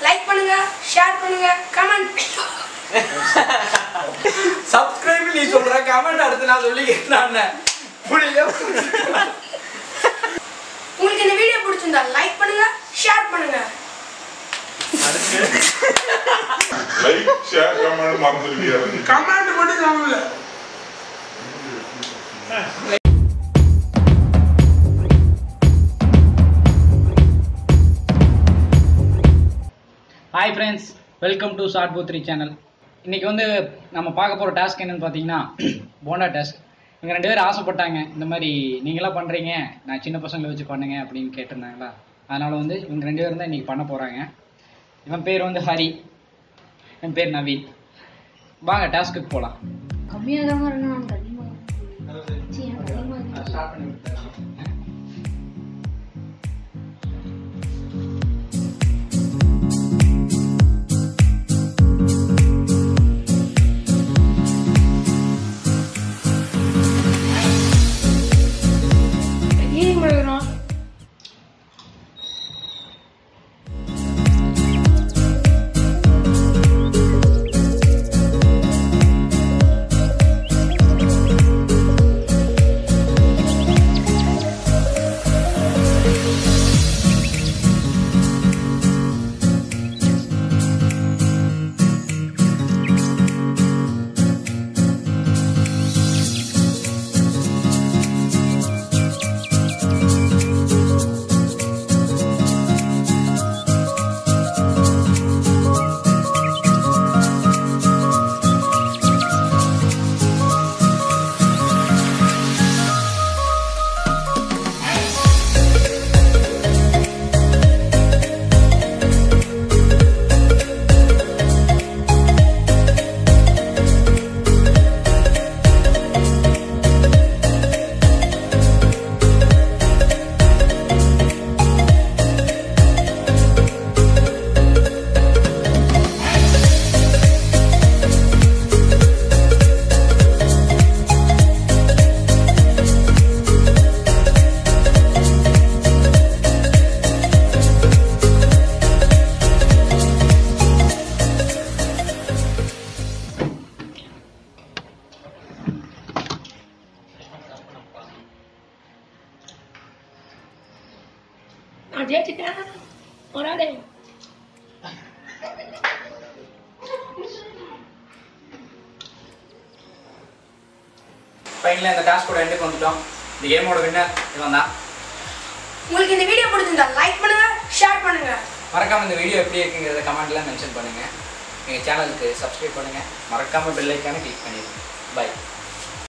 Like பண்ணுங்க, share பண்ணுங்க, comment subscribe நீ சொல்ற கமெண்ட் அடுத்து நான் சொல்லிக்கிறேன். புரியல. உங்களுக்கு இந்த வீடியோ பிடிச்சிருந்தா லைக் பண்ணுங்க, ஷேர் பண்ணுங்க. லைக் ஷேர் கமெண்ட் மறந்துடுவீங்க. கமெண்ட் மட்டும் சொல்லல. Hi friends, welcome to short பூ 3 சேனல். இன்றைக்கி வந்து நம்ம பார்க்க போகிற டாஸ்க் என்னென்னு பார்த்தீங்கன்னா போண்டா டாஸ்க். இவங்க 2 பேரும் ஆசைப்பட்டாங்க, இந்த மாதிரி நீங்களாம் பண்ணுறீங்க, நான் சின்ன பசங்களை வச்சு பண்ணுங்க அப்படின்னு கேட்டிருந்தாங்களா. அதனால் வந்து இவங்க 2 பேரும் தான் இன்றைக்கி பண்ண போகிறாங்க. இவன் பேர் வந்து ஹரி, என் பேர் நவீன். வாங்க டாஸ்க்கு போகலாம். கம்மியாக தான் இருக்கணும். ஃபைனலாக இந்த டாஸ்கோட எண்டுக்கு வந்துட்டோம். இந்த கேமோட வின்னர் இவன் தான். உங்களுக்கு இந்த வீடியோ பிடிச்சிருந்தா லைக் பண்ணுங்க, ஷேர் பண்ணுங்க. மறக்காமல் இந்த வீடியோ எப்படி இருக்குங்கிறத கமெண்ட்லாம் மென்ஷன் பண்ணுங்கள். எங்கள் சேனலுக்கு சப்ஸ்கிரைப் பண்ணுங்கள். மறக்காமல் பெல் ஐக்கானை கிளிக் பண்ணிடுங்க. பை.